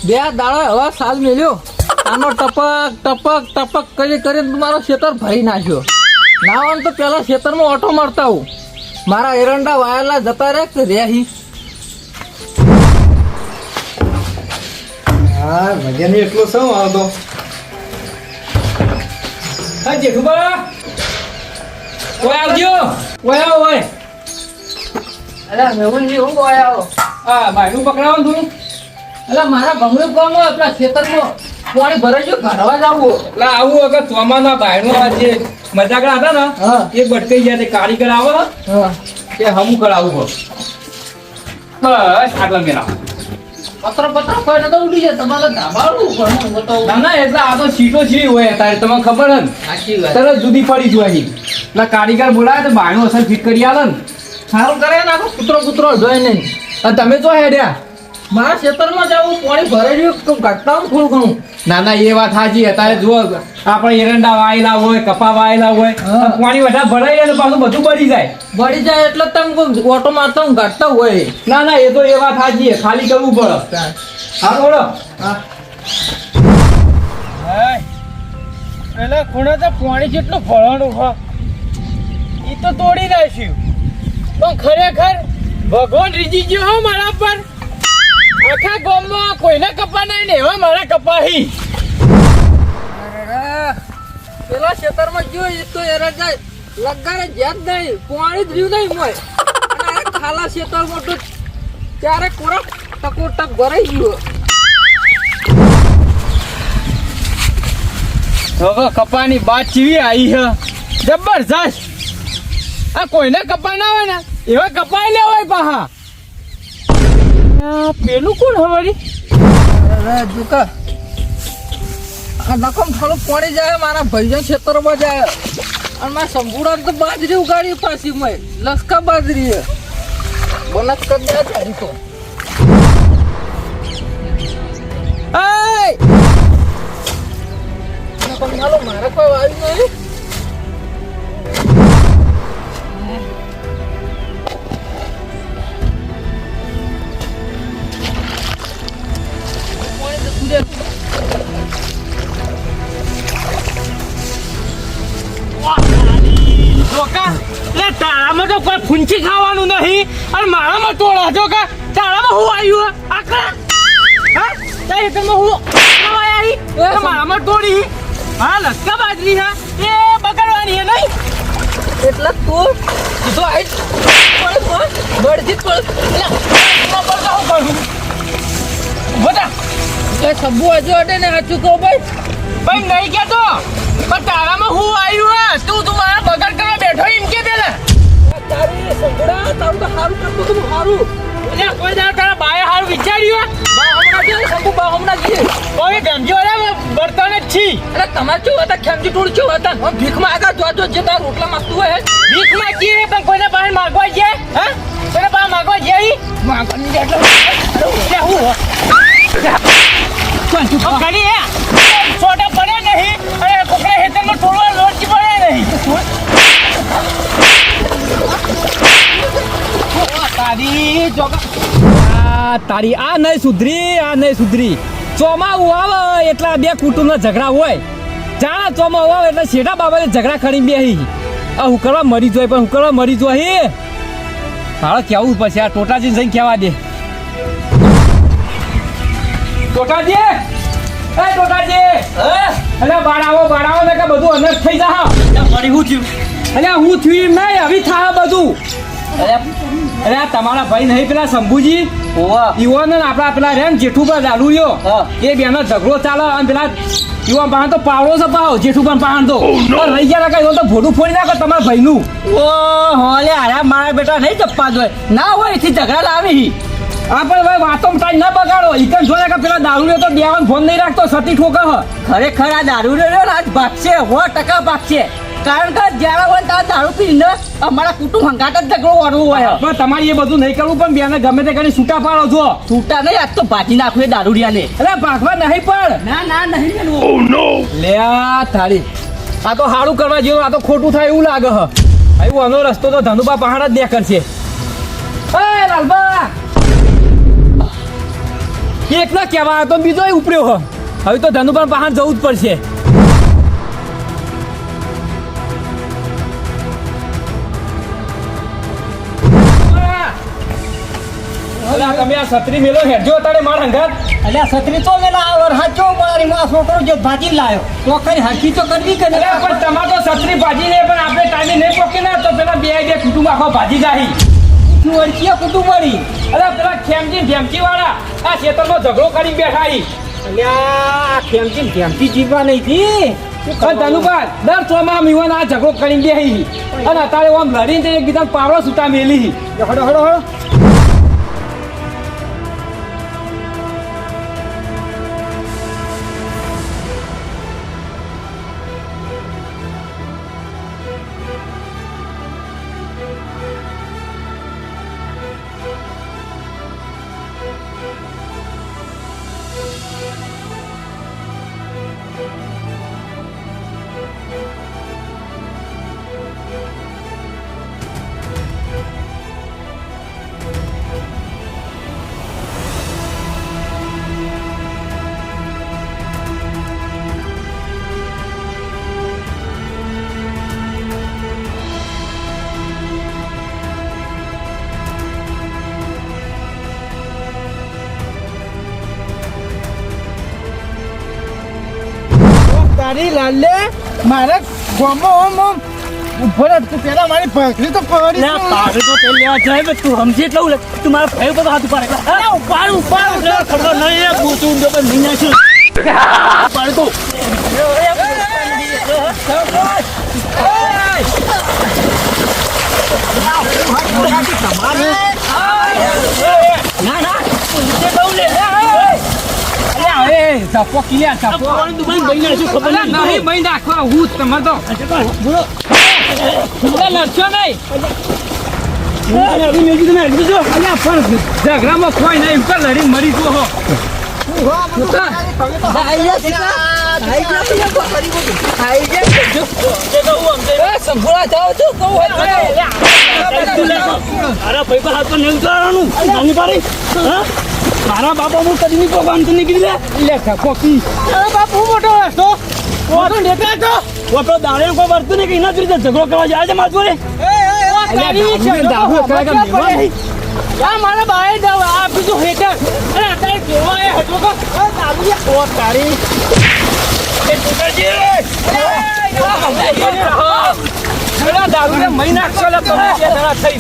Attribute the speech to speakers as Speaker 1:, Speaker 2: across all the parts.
Speaker 1: બે દાડા હવે સાલ મેલ્યો આનો ટપક ટપક ટપક કરી કરીને મારો ખેતર ભરી નાખ્યો. ના હોય તો પેલા ખેતરમાં ઓટો મારતા હું. મારા એરંડા વાયેલા જતા રહે કે રેહી.
Speaker 2: હા મજાની એટલો શું આવતો.
Speaker 1: હા જેઠુબા ઓય આવજો. ઓય આવો ઓય. અલા મેહુલજી હું ઓય આવો. હા ભાઈનું પકડાવો તું. અલા મારા ભમરું કામ આપણા ખેતરમાં પાણી ભરાઈ ગયું ઘરવા જ આવું.
Speaker 3: એટલે આવું અગર ચોમાના ભાઈનો જે મજાકડા હતા ને એ બટકાઈ ગયા તે કારીગર આવે ને એ હમું કરાવવું પડે. બસ આટલા મેળા
Speaker 1: પત્ર કોઈ નતો ઉડી જાય તમારે ધાબાડું ઘણું બતાવું.
Speaker 3: ના ના એટલે આ તો સીટો છે હોય તારે તમને ખબર હે ને
Speaker 1: સાચી વાત.
Speaker 3: તરત જુદી પડી જોઈ એટલે કારીગર બોલાવે તો ભાઈનું અસર ફિટ કરી આલે ને.
Speaker 1: સારું કરે ને આખો કૂતરો જોઈ નહીં.
Speaker 3: અને તમે જો હેડ્યા
Speaker 1: મારા ખેતરમાં જવું પાણી ભરાઈ ગયું તો ઘટતા થોડું ઘણું.
Speaker 3: ના ના એ વાત સાચી અત્યારે જુઓ આપણે એરંડા વાયેલા હોય કપા વાયેલા હોય પાણી વધારે ભરાઈ જાય ને પાછું બધું બળી જાય.
Speaker 1: બળી જાય એટલે તમે ઓટો મારતા હું ઘટતા હોય.
Speaker 3: ના ના એ તો એ વાત સાચી છે ખાલી કરવું પડે. હા બોલો.
Speaker 4: પેલા ખૂણે તો પાણી જેટલું ભરવાનું હોય એ તો તોડી નાખ્યું પણ ખરેખર ભગવાન રીજી ગયો હો મારા પર. આખા ગામમાં કોઈને કપા નહીં ને એવા મારા કપાહી.
Speaker 1: પેલા ખેતરમાં ગયો એ તો એરંડા લગારે જ્યાં જ નહીં પાણી જ રહ્યું નહીં મોય. અને આ ખાલા ખેતર મોટું ત્યારે કોરા ટકોટક ભરાઈ ગયું.
Speaker 4: હવે કપાની બાત ચીવી આવી છે જબરજસ્ત. આ કોઈને કપા ના હોય ને એવા કપાઈ લેવાય પાહા. પેલું કોણ હવારી
Speaker 1: દુકા આ નકમ થોડું પાણી જાય મારા ભાઈજન ખેતરમાં જાય. અને મારા સંપૂર્ણ તો બાજરી ઉગાડી પાછી મેં લસકા બાજરી બોનસ કરી દે તારી તો. મારે કોઈ વાવી નહીં.
Speaker 4: તારામાં તો કોઈ ફૂંચી ખાવાનું નહીં અને મારામાં ટોળા છો કે તારામાં હું આવ્યું આખા હું મારામાં ટોળી હા લસકા બાજરી હા એ બગાડવાની નહીં
Speaker 1: એટલે તું સીધો આવી બળજી
Speaker 4: બધા
Speaker 1: એ સબ્બુ હજુ અડે ને સાચું કહું ભાઈ
Speaker 4: નહીં કેતો પણ તારામાં હું આવ્યું હા તું મારા બગાડ કરવા બેઠો એમ કે પેલા
Speaker 1: તારી સંગડા તારું તો સારું કરતું તું સારું.
Speaker 4: એટલે કોઈ દાડો તારા બાએ હારું વિચાર્યું
Speaker 1: હમણાં જઈએ
Speaker 4: કોઈ ગંજી વાળા બર્તન જ છી.
Speaker 1: અરે તમારે શું હતા ખેમજી ટોળ શું હતા ભીખમાં આગળ જો જે તાર રોટલા માંગતું હોય
Speaker 4: ભીખ માંગીએ પણ કોઈને બહાર માગવા જાય હા કોઈને બહાર માગવા જાય
Speaker 1: માંગવાની એટલે
Speaker 4: હું ઘડી છોટા પડે નહીં અને કોકડા હેતરમાં ટોળવા લોટજી પડે નહીં. તારી આ નહીં સુધરી ચોમાવું આવે એટલે બે કુટુંબના ઝઘડા હોય. જાણા ચોમાવું આવે એટલે શેઠા બાબાને ઝઘડા ખડી બેહી આ હું કરવા મરી જોય પણ હું કરવા મરી જોઈ મારે કેવું પછી આ ટોટાજી જઈને કહેવા દે. ટોટાજી અલ્યા બાળાવો ને કે બધું અનર્થ થઈ જા.
Speaker 1: મારી હું થયું
Speaker 4: અલ્યા હું થયું એમ નહીં હવે થાય બધું. અરે તમારા ભાઈ નહીં પેલા શંભુજી ઈવન આપડા પેલા રે ને જેઠુબા દારૂયો એ બેનો ઝઘડો ચાલે અને પેલા ઈવન પાણ તો પાવડો છે પાવ જેઠુબા પાણ તો રહી ગયા તો ભોડું ફોડી નાખો તમારા ભાઈનું.
Speaker 1: ઓહો લે આરા મારા બેટા નહીં ચપ્પા જોય ના હોય એથી ઝઘડા લાવી.
Speaker 4: હા પણ ભાઈ વાતો ટાઈમ ના બગાડો ઈકન જોયા કે પેલા દારૂયો તો બેવાન ફોન નહીં રાખતો સતી ઠોકા
Speaker 1: ખરેખર આ દારૂ આજ ભાગશે 100% ભાગશે. કારણ કે જ્યારે હોય ત્યારે દારૂ પીને અમારા કુટુંબ હંગાટ જ ઝઘડો વાળવું હોય.
Speaker 4: પણ તમારે એ બધું નહીં કરવું પણ બેને ગમે તે કરી છૂટા પાડો છો.
Speaker 1: છૂટા નહીં આજ તો ભાજી નાખવું એ દારૂડિયાને.
Speaker 4: એટલે ભાગવા નહીં પણ
Speaker 1: ના નહીં મેળવું.
Speaker 4: લે થાળી આ તો સારું કરવા જેવું આ તો ખોટું થાય એવું લાગે હ. આવ્યું આનો રસ્તો તો ધનુભા પહાડ જ દેખાડ છે. લાલબા એકલો કહેવા તો બીજો ઉપડ્યો હ હવે તો ધનુભાઈ બહાર જવું જ પડશે. અલા તમે આ છત્રી મેલો હેડજો તારે માર હંગાત.
Speaker 5: અલ્યા છત્રી તો મેલા આ વરસાદ જો મારી માં છોકરો જે ભાજી લાયો તો ખરી હરખી તો કરવી કે
Speaker 4: અરે પણ તમાર તો છત્રી ભાજી લે પણ આપણે ટાઈમે નહીં પહોંચે ને તો પેલા બે કુટુંબ આખો ભાજી જાહી.
Speaker 5: તું વરચીએ કુટુંબ મળી.
Speaker 4: અરે પેલા ખેમજી વાળા આ ખેતરમાં ઝઘડો કરી બેઠા હી.
Speaker 5: અલ્યા ખેમતી જીવવા નહીં થી
Speaker 4: પણ ધનુભાઈ દર ચોમાં મીવન આ ઝઘડો કરીને બેહી અને અત્યારે આમ લડીને એકબીજા પાવડો સુતા મેલી.
Speaker 5: હડો હડો હડો તારી લાલે મારે ગોમો ઓમ ઓમ ઉભો રહે તું પેલા મારી ભાખરી તો પડી
Speaker 1: લે પાડે તો તે લેવા જાય બે તું સમજે એટલું લે તું મારા ભાઈ પર હાથ ઉપાડે અરે ઉપાડ લે ખબર નહીં એ ગોતું જો પણ નહીં નાખ્યું પાડ તો ના ના તે બહુ લે
Speaker 4: અરે ઝપો કિયા ઝપો
Speaker 1: તું ભાઈ શું ખબર
Speaker 4: નહીં મહી નાખવા હું તમાર તો લડશો નહીં. ઝઘડામાં કોઈ નહીં ઉપર લડી મરી ગયો હો.
Speaker 1: અરે ભાઈ પર હાથ પર નહીં કરવાનું નાની પાડી મારા બાપા હું કદી નહીં પ્રોગ્રામ તો નીકળી લે
Speaker 4: પોકી
Speaker 1: અરે બાપુ મોટો રસ્તો મોટો નેતા તો મોટો દાડે કોઈ વર્તું નહીં કે એના જ રીતે ઝઘડો કરવા જાય છે માર જોડે મારા બાએ જાવ આ બીજું હેઠળ અરે અત્યારે કેવા એ હટવો કો દારૂ ઓ તારી એ ટુકરજી
Speaker 4: દારૂ ને મહી નાખશો લે તમે બે જણા થઈ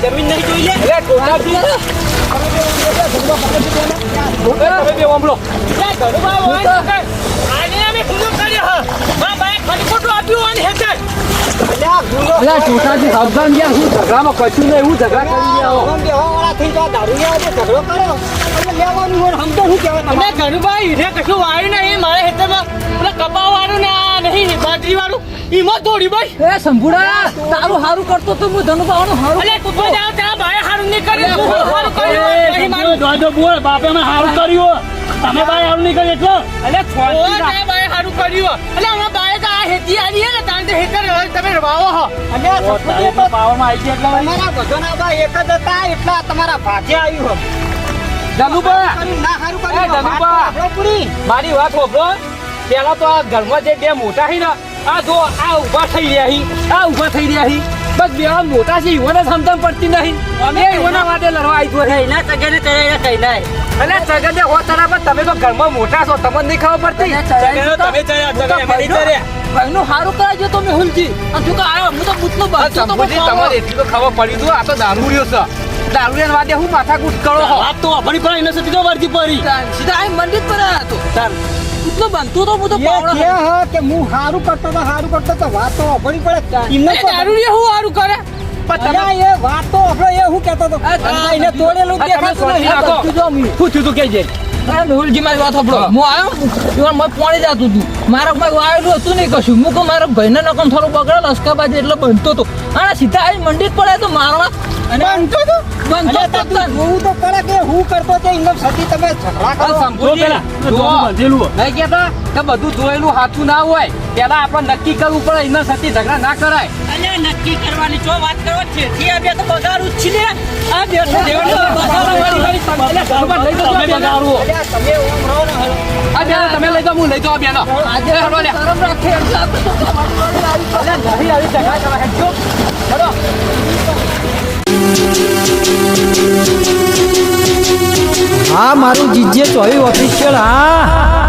Speaker 1: જમીન નહીં જોઈ
Speaker 4: ચોટાજી સાવધાન ગયા હું ઝઘડામાં કશું નહીં હું ઝઘડા કરી ગયા
Speaker 1: ઘણુભાઈ હીરે કશું વાળ્યું નહીં મારા હેતરમાં પેલા કપા વાળું ને આ નહીં બાજરી વાળું ઈમાં તોડી ભાઈ
Speaker 5: એ સંભુડા તારું હારું કરતો તો હું ધનુભાવાનું હારું
Speaker 1: અલે તું તો જાવ ત્યાં ભાઈ હારું નહીં કરે તું હારું કર્યું નહીં મારું દોડો બોલ બાપે મેં હારું કર્યું તમે ભાઈ હારું નહીં કર્યું એટલે અલે છોડ ભાઈ હારું કર્યું અલે અમાર ભાઈ તો આ હેતી આવી હે ને તાંતે હેતર તમે રવાવો હો
Speaker 5: અને પાવરમાં આવી ગયા તમારા બધાના ભાઈ એક જ હતા એટલા તમારા ભાગે આવ્યું હો
Speaker 4: ધનુભા
Speaker 5: ના હારું
Speaker 4: એ ધનુભા મારી વાત હોભળો પેલા તો આ ઘરમાં જે બે મોટા છે ને આ જો આ ઊભા થઈ રહ્યા હી આ ઊભા થઈ રહ્યા હી બસ બે મોટા છે ઈવોને સમજણ પડતી નહીં અમે ઈવોના માટે લડવા આવી ગયો
Speaker 5: એના તગને કરે કઈ નાય
Speaker 4: અને જગને હો તરા પર તમે તો ઘરમાં મોટા છો તમને નહીં ખબર પડતી તમે
Speaker 5: ભાઈનું હારું કરાજો તો મેં હુલજી અને તું તો આયો હું તો બુતનો બાદ તો
Speaker 4: તમારે એટલી તો ખબર પડી તો આ તો દારૂડિયો છે દારૂડિયા વાદે હું માથાકૂટ કરો છો
Speaker 1: વાત તો આપણી પર એને સીધો વર્તી પડી
Speaker 5: સીધા આ મંદિર પર આવ્યો તો બુતનો બાંધતો તો હું તો પાવડો કે હું હારું કરતો તો વાત તો અભણી પડે
Speaker 1: એમને દારૂડિયા હું હારું કરે
Speaker 5: પણ એ વાત તો આપણે એ હું કહેતો તો એને તોડેલું દેખાતું નહીં
Speaker 4: શું થયું તું કે જે
Speaker 5: મેહુલજી મારી વાત સાંભળો હું આવ્યો ઈવન મને પાણી જતું હતું મારા કોઈ આવેલું હતું નહીં કશું હું કહું મારા ભાઈને નકમ થોડું બગડેલ અસ્કાબાજી એટલે બનતો હતો અને સીધા આવી મંડી જ પડે તો મારવા બનતો તો
Speaker 2: જોવું તો પડે કે હું કરતો તે ઇન્દમ સતી તમે ઝઘડા કરો
Speaker 4: નહીં કેતા કે બધું જોયેલું સાચું ના હોય પેલા આપણે નક્કી કરવું પડે એના સાથે ઝઘડા ના કરાય
Speaker 5: અને નક્કી કરવાની જો વાત કરો છે થી આ બે તો બગાડું જ છે ને આ બે તો દેવડો બગાડવાની
Speaker 4: લઈ જજો આ બેનો. તમે લઈ જાઓ હું લઈ જાઉં આ બેનો.
Speaker 5: આજે શરમ રાખે એટલે આ તો
Speaker 4: નહીં આવી ઝઘડા કરવા હેડજો. ચલો.
Speaker 2: હા મારું જીજે ચોવી ઓફિશિયલ હા